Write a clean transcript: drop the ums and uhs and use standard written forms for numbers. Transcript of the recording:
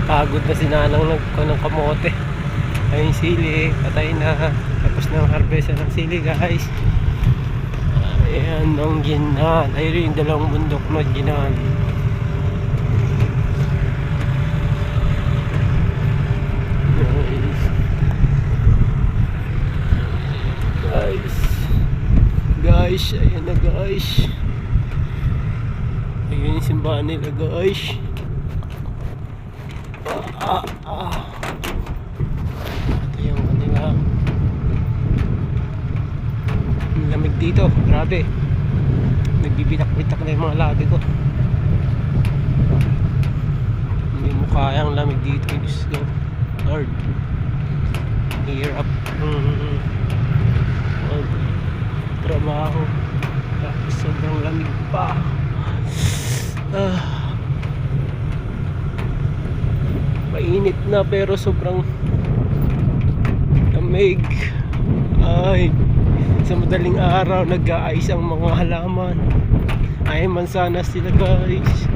Pagod na si Nanang ng kamote. Ayun sili, patay na. Tapos na ang harvest ng sili guys. Ayan ang ginan. Ayun yung dalawang bundok na ginan. Guys, ayan na guys. Ayun yung simbahan nila guys. Ito yung kanila. Ang lamig dito, grabe. Nagbibitak-bitak na yung mga labi ko. Hindi mo kayang lamig dito. Diyos ko Lord, hirap trabaho, tapos sobrang lamig pa. Mainit na pero sobrang lamig. Ay, sa madaling araw nag-aayos ang mga halaman. Ay, mansanas sila guys.